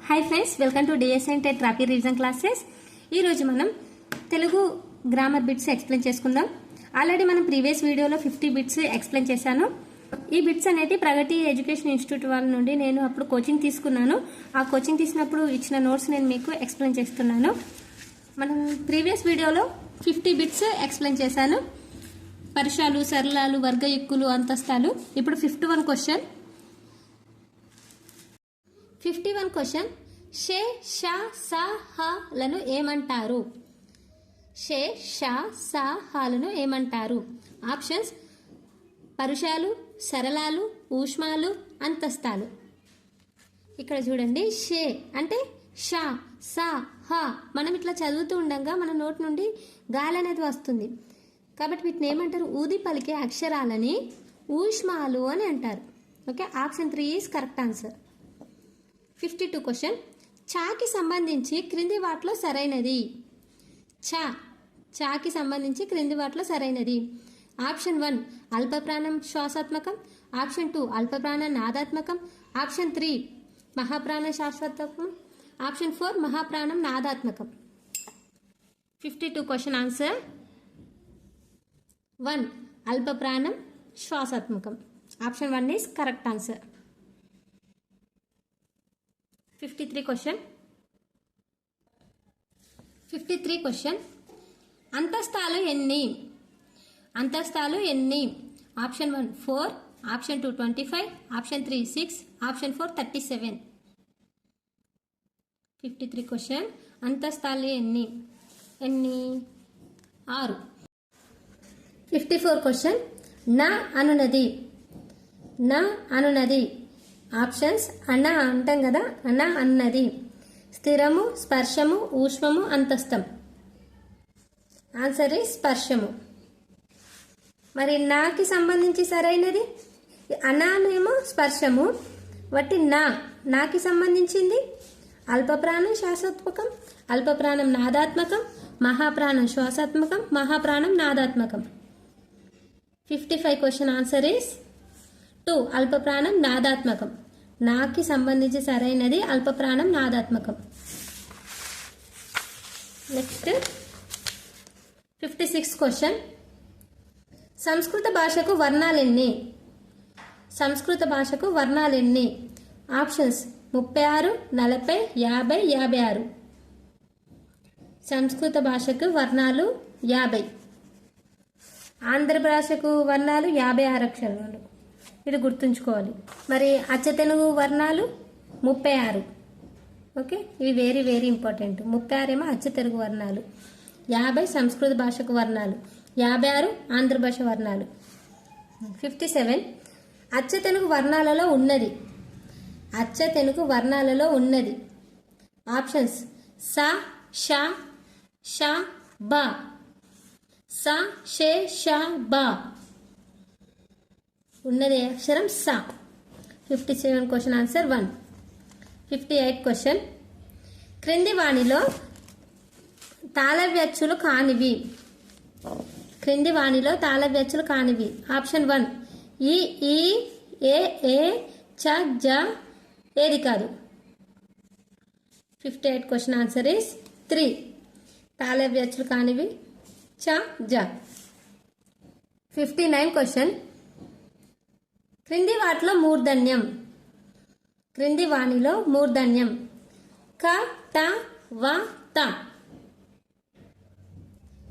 Hi friends, welcome to DSN TET రాపీ revision classes. ఈరోజు మనం తెలుగు గ్రామర్ బిట్స్ ఎక్స్ప్లెయిన్ చేసుకుందాం. ఆల్రెడీ మనం ప్రీవియస్ వీడియోలో 50 బిట్స్ ఎక్స్ప్లెయిన్ చేశాను. ఈ బిట్స్ అనేది ప్రగతి ఎడ్యుకేషన్ ఇన్స్టిట్యూట్ వాళ్ళ నుండి నేను అప్పుడు కోచింగ్ తీసుకున్నాను. ఆ కోచింగ్ తీసినప్పుడు ఇచ్చిన నోట్స్ నేను మీకు ఎక్స్ప్లెయిన్ చేస్తున్నాను. మనం ప్రీవియస్ వీడియోలో 50 బిట్స్ ఎక్స్ప్లెయిన్ చేశాను. పరుషాలు, సరళాలు, వర్గయుక్కులు, అంతస్తాలు. ఇప్పుడు 51 క్వశ్చన్. 51 క్వశ్చన్. షే, షా, సా, హా లను ఏమంటారు? షే, షా, సా, హాలను ఏమంటారు? ఆప్షన్స్: పరుషాలు, సరళాలు, ఊష్మాలు, అంతస్తాలు. ఇక్కడ చూడండి, షే అంటే షా, సా, హా. మనం ఇట్లా చదువుతూ ఉండగా మన నోటి నుండి గాలి అనేది వస్తుంది కాబట్టి వీటిని ఏమంటారు? ఊది పలికే అక్షరాలని ఊష్మాలు అని అంటారు. Okay, option 3 is correct answer. 52 question. చాకి సంబంధించి క్రింది వాటిలో సరైనది. చాకి సంబంధించి క్రింది వాటిలో సరైనది. ఆప్షన్ 1 అల్పప్రాణం శ్వాసాత్మకం, ఆప్షన్ 2 అల్పప్రాణం నాదాత్మకం, ఆప్షన్ 3 మహాప్రాణం శ్వాసాత్మకం, ఆప్షన్ 4 మహాప్రాణం నాదాత్మకం. 52 క్వశ్చన్ ఆన్సర్ 1 అల్పప్రాణం శ్వాసాత్మకం. Option 1 is correct answer. 53 question. 53 question. అంతస్తాలు ఎన్ని? అంతస్తాలు ఎన్ని? Option 1 4, option 2 25, option 3 6, option 4 37. 53 question. అంతస్తాలు ఎన్ని? 6. 54 క్వశ్చన్. నా అనునది. నా అనునది. ఆప్షన్స్: అన్న అంటాం కదా, అన్న అన్నది, స్థిరము, స్పర్శము, ఊష్మము, అంతస్థం. ఆన్సర్ ఈ స్పర్శము. మరి నాకి సంబంధించి సరైనది అనానేమో స్పర్శము, వట్టి నాకి సంబంధించింది అల్పప్రాణం శ్వాసాత్మకం, అల్పప్రాణం నాదాత్మకం, మహాప్రాణం శ్వాసాత్మకం, మహాప్రాణం నాదాత్మకం. 55 క్వశ్చన్ ఆన్సర్ ఈస్ 2 అల్పప్రాణం నాదాత్మకం. నాకి సంబంధించి సరైనది అల్పప్రాణం నాదాత్మకం. Next 56 question. సంస్కృత భాషకు వర్ణాలెన్ని? సంస్కృత భాషకు వర్ణాలెన్ని? ఆప్షన్స్: 36, 40, 50, 56. సంస్కృత భాషకు వర్ణాలు 50. ఆంధ్ర భాషకు వర్ణాలు 56 అక్షరాలు. ఇది గుర్తుంచుకోవాలి. మరి అచ్చ తెలుగు వర్ణాలు 36. ఓకే, ఇవి వెరీ వెరీ ఇంపార్టెంట్. 36 ఏమో అచ్చ తెలుగు వర్ణాలు, 50 సంస్కృత భాషకు వర్ణాలు, 56 ఆంధ్ర భాష వర్ణాలు. 57 అచ్చ తెలుగు వర్ణాలలో ఉన్నది. అచ్చ తెలుగు వర్ణాలలో ఉన్నది. ఆప్షన్స్: సా, షా, షా, బా. సా, షే, షా, బా. ఉన్నది అక్షరం సా. 57 క్వశ్చన్ ఆన్సర్ 1. 58 క్వశ్చన్. క్రింది వాణిలో తాళవ్యచ్చులు కానివి. క్రింది వాణిలో తాళవ్యచ్చులు కానివి. ఆప్షన్ 1 ఈ, ఏ, చ, జ. ఏది కాదు? 58 క్వశ్చన్ ఆన్సర్ ఈస్ 3 తాళవ్యచ్చులు కానివి చ, జ. 59 క్వశ్చన్. క్రింది వాటిలో మూర్ధన్యం. క్రింది వాణిలో మూర్ధన్యం. క, ట, వ, త.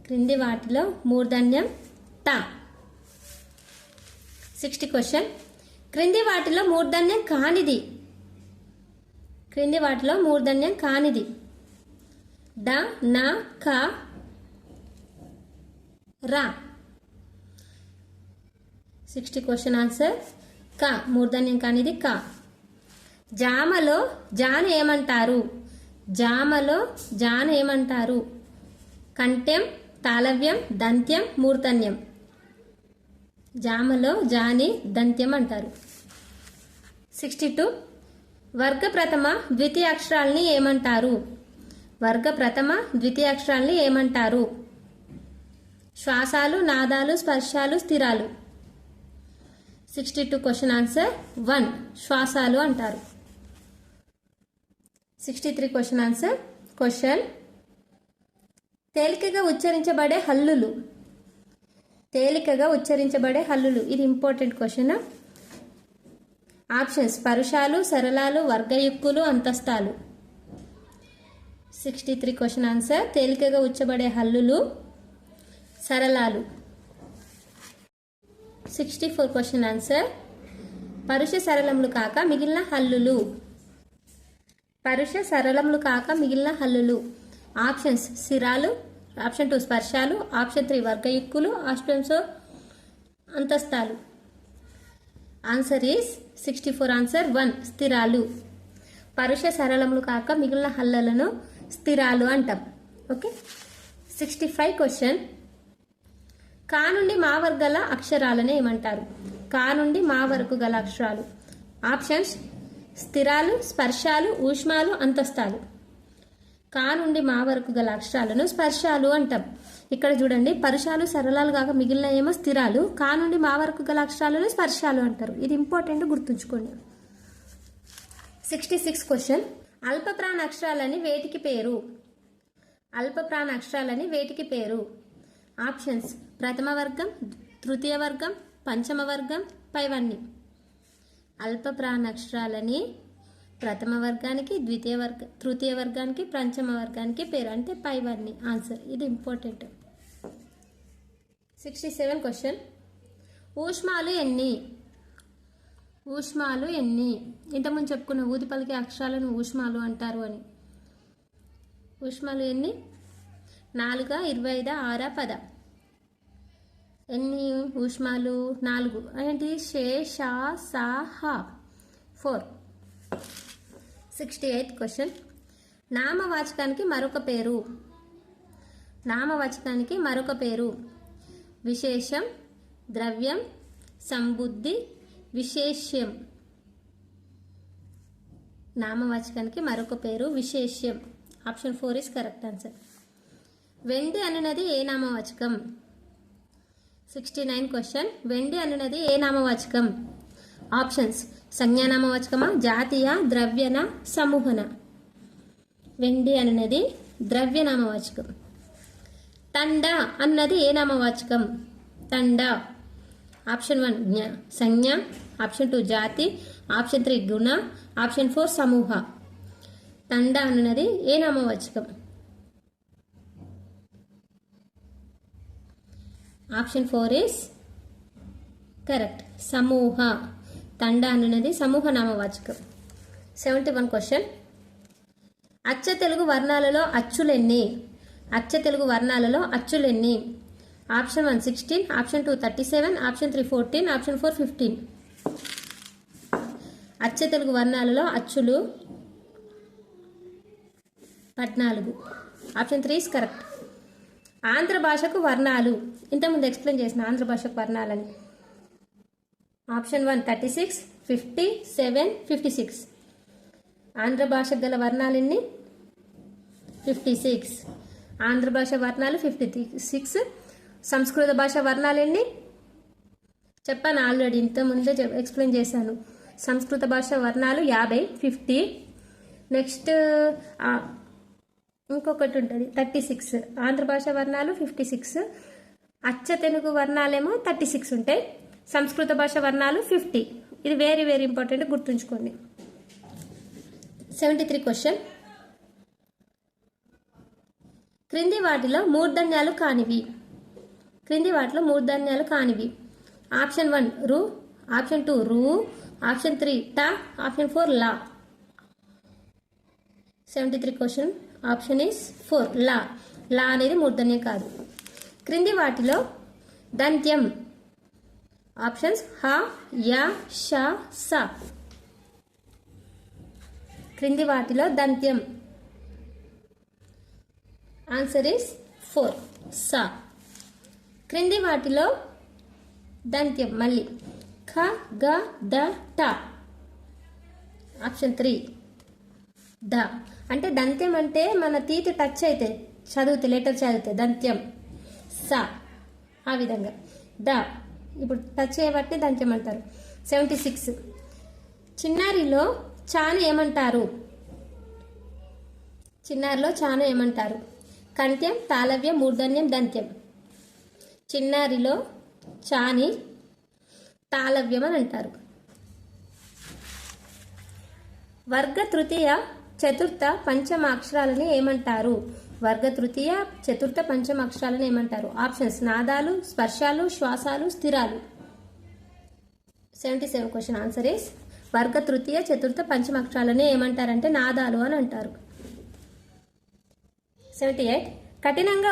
క్రింది వాటిలో మూర్ధన్యం ట. 60 క్వశ్చన్. క్రింది వాటిలో మూర్ధన్యం కానిది. క్రింది వాటిలో మూర్ధన్యం కానిది. డ, న, క, ర. 60 క్వశ్చన్ ఆన్సర్ క. మూర్ధన్యం కానిది క. జామలో జాను ఏమంటారు? జామలో జాను ఏమంటారు? కంఠ్యం, తాళవ్యం, దంత్యం, మూర్ధన్యం. జామలో జాని దంత్యం అంటారు. 62 వర్గ ప్రథమ ద్వితీయ అక్షరాలని ఏమంటారు? వర్గ ప్రథమ ద్వితీయ అక్షరాలని ఏమంటారు? శ్వాసాలు, నాదాలు, స్పర్శాలు, స్థిరాలు. 62 క్వశ్చన్ ఆన్సర్ 1 శ్వాసాలు అంటారు. 63 క్వశ్చన్ ఆన్సర్. క్వశ్చన్ తేలికగా ఉచ్చరించబడే హల్లులు. తేలికగా ఉచ్చరించబడే హల్లులు. ఇది ఇంపార్టెంట్ క్వశ్చన్. ఆప్షన్స్ పరుషాలు, సరళాలు, వర్గయుక్కులు, అంతస్తాలు. 63 క్వశ్చన్ ఆన్సర్. తేలికగా ఉచ్చబడే హల్లులు, సరళాలు. 64 క్వశ్చన్ ఆన్సర్. పరుష సరళములు కాక మిగిలిన హల్లులు. పరుష సరళములు కాక మిగిలిన హల్లులు. ఆప్షన్స్ శిరాలు, ఆప్షన్ 2 స్పర్శాలు, ఆప్షన్ 3 వర్గయుక్కులు, ఆప్షన్స్ అంతస్తాలు. ఆన్సర్ ఈస్ 64 ఆన్సర్ 1 స్థిరాలు. పరుష సరళములు కాక మిగిలిన హల్లులను స్థిరాలు అంటాం. ఓకే. 65 క్వశ్చన్. కా నుండి మా వరకు గల అక్షరాలను ఏమంటారు? కా నుండి మా వరకు గల అక్షరాలు. ఆప్షన్స్ స్థిరాలు, స్పర్శాలు, ఊష్మాలు, అంతస్తాలు. కా నుండి మా వరకు గల అక్షరాలను స్పర్శాలు అంటాం. ఇక్కడ చూడండి, పరుషాలు సరళాలు కాక మిగిలిన ఏమో స్థిరాలు, కా నుండి మా వరకు గల అక్షరాలను స్పర్శాలు అంటారు. ఇది ఇంపార్టెంట్, గుర్తుంచుకోండి. 66 క్వశ్చన్. అల్ప ప్రాణ అక్షరాలని వేటికి పేరు? అల్ప ప్రాణ అక్షరాలని వేటికి పేరు? ఆప్షన్స్ ప్రథమ వర్గం, తృతీయ వర్గం, పంచమ వర్గం, పైవన్నీ. అల్ప ప్రాణాక్షరాలని ప్రథమ వర్గానికి, తృతీయ వర్గానికి, పంచమ వర్గానికి పేరు, అంటే పైవన్నీ. ఆన్సర్ ఇది ఇంపార్టెంట్. 67 క్వశ్చన్. ఊష్మాలు ఎన్ని? ఊష్మాలు ఎన్ని? ఇంతకుముందు చెప్పుకున్న ఊది పలికే అక్షరాలను ఊష్మాలు అంటారు అని. ఊష్మాలు ఎన్ని? 4, 25, 6, 10. ఎన్ని ఊష్మాలు? 4. ఏంటి? షే, షా, సా, హా. 4. 68 క్వశ్చన్. నామవాచకానికి మరొక పేరు. నామవాచకానికి మరొక పేరు. విశేషం, ద్రవ్యం, సంబుద్ధి, విశేష్యం. నామవాచకానికి మరొక పేరు విశేష్యం. Option 4 is correct answer. వెండి అనునది ఏ నామవాచకం? 69 క్వశ్చన్. వెండి అనునది ఏ నామవాచకం? ఆప్షన్స్ సంజ్ఞానామవాచకమా, జాతీయ, ద్రవ్యన, సమూహన. వెండి అనునది ద్రవ్య నామవాచకం. తండ అన్నది ఏ నామవాచకం? తండ. ఆప్షన్ 1 సంజ్ఞ, ఆప్షన్ 2 జాతి, ఆప్షన్ 3 గుణ, ఆప్షన్ 4 సమూహ. తండ అన్నది ఏ నామవాచకం? Option 4 is correct. సమూహ. తండ అన్నది సమూహ నామవాచకం. 71 క్వశ్చన్. అచ్చ తెలుగు వర్ణాలలో అచ్చులెన్ని? అచ్చ తెలుగు వర్ణాలలో అచ్చులెన్ని? Option 1 16, option 2 37, option 3 14, option 4 15. అచ్చ తెలుగు వర్ణాలలో అచ్చులు 14. Option 3 is correct. ఆంధ్ర భాషకు వర్ణాలు. ఇంతకుముందు ఎక్స్ప్లెయిన్ చేసిన ఆంధ్ర భాషకు వర్ణాలని. ఆప్షన్ 1 36, 50, 7, 56. ఆంధ్ర భాషకు గల వర్ణాలు ఎన్ని? 56. ఆంధ్ర భాష వర్ణాలు 56. సంస్కృత భాష వర్ణాలు ఎన్ని? చెప్పాను ఆల్రెడీ, ఇంతకుముందే ఎక్స్ప్లెయిన్ చేశాను. సంస్కృత భాష వర్ణాలు 50, 50. నెక్స్ట్ ఇంకొకటి ఉంటుంది 36. ఆంధ్ర భాష వర్ణాలు 56. అచ్చ తెలుగు వర్ణాలేమో 36 ఉంటాయి. సంస్కృత భాష వర్ణాలు 50. ఇది వెరీ వెరీ ఇంపార్టెంట్, గుర్తుంచుకోండి. 73 క్వశ్చన్. క్రింది వాటిలో మూర్ధన్యాలు కానివి. క్రింది వాటిలో మూర్ధన్యాలు కానివి. ఆప్షన్ 1 రు, ఆప్షన్ 2 రు, ఆప్షన్ 3 ట, option 4 law. 73 question. Option is 4 లా. లా అనేది మూర్ధన్యం కాదు. క్రింది వాటిలో దంత్యం. ఆప్షన్స్ హ, య, ష, స. క్రింది వాటిలో దంత్యం. ఆన్సర్ ఈస్ 4 స. క్రింది వాటిలో దంత్యం మళ్ళీ ఖ, గ, ద, ట. Option 3 the. అంటే దంత్యం అంటే మన తీతి టచ్ అయితే చదివితే, లెటర్ చదివితే దంత్యం. స ఆ విధంగా. ద ఇప్పుడు టచ్ చేయబట్టి దంత్యం అంటారు. 76 చిన్నారిలో చాని ఏమంటారు? చిన్నారిలో చాను ఏమంటారు? కంఠ్యం, తాళవ్యం, మూర్ధన్యం, దంత్యం. చిన్నారిలో చాని తాళవ్యం అని అంటారు. వర్గ తృతీయ చతుర్థ పంచమ అక్షరాలని ఏమంటారు? వర్గ తృతీయ చతుర్థ పంచమ అక్షరాలను ఏమంటారు? ఆప్షన్స్: నాదాలు, స్పర్శాలు, శ్వాసాలు, స్థిరాలు. 77 క్వశ్చన్ ఆన్సర్ ఈస్ వర్గ తృతీయ చతుర్థ పంచమ అక్షరాలని ఏమంటారంటే నాదాలు అని అంటారు. 78 కఠినంగా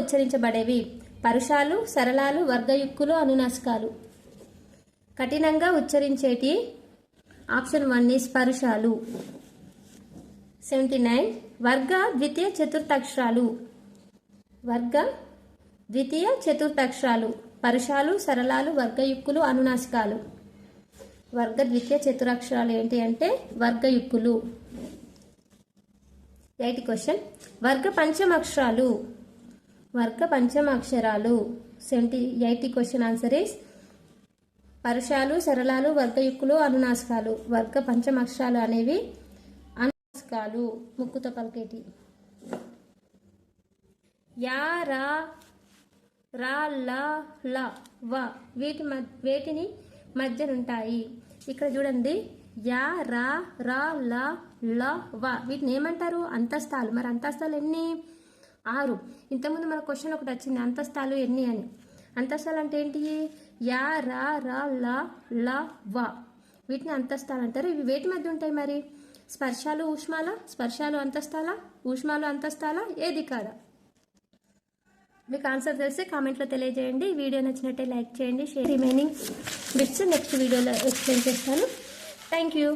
ఉచ్చరించబడేవి పరుషాలు, సరళాలు, వర్గయుక్కులు, అనునాసికాలు. కఠినంగా ఉచ్చరించేటి ఆప్షన్ 1 ఈస్ పరుషాలు. 79 వర్గ ద్వితీయ చతుర్థాక్షరాలు పరుషాలు, సరళాలు, వర్గయుక్కులు, అనునాసికాలు. వర్గ ద్వితీయ చతురక్షరాలు ఏంటి అంటే వర్గయుక్కులు. 80 క్వశ్చన్ వర్గ పంచమ అక్షరాలు 80 క్వశ్చన్ ఆన్సర్ ఈస్ పరుషాలు, సరళాలు, వర్గయుక్కులు, అనునాసికాలు. వర్గ పంచమ అక్షరాలు అనేవి అనునాసికాలు, ముక్కుతో పలికేటి. యా, రా, రా, లా, లా, వా వేటిని మధ్యనుంటాయి. ఇక్కడ చూడండి, యా, రా, రా, లా, లా, వా వీటిని ఏమంటారు? అంతస్తాలు. మరి అంతస్తాలు ఎన్ని? 6. ఇంతకుముందు మన క్వశ్చన్ ఒకటి వచ్చింది, అంతస్తాలు ఎన్ని అని. అంతస్తాలు అంటే ఏంటి? యా, రా, రా, లా, లా, వా వీటిని అంతస్తాలు అంటారు. ఇవి వేటి మధ్య ఉంటాయి మరి? స్పర్శాలు, ఊష్మాల? స్పర్శాలు అంతస్తాలా, ఊష్మాలు అంతస్తాలా, ఏది కాదా? మీకు ఆన్సర్ తెలిస్తే కామెంట్లో తెలియజేయండి. వీడియో నచ్చినట్టే లైక్ చేయండి, షేర్. రిమైనింగ్ బిట్స్ నెక్స్ట్ వీడియోలో ఎక్స్ప్లెయిన్ చేస్తాను. Thank you.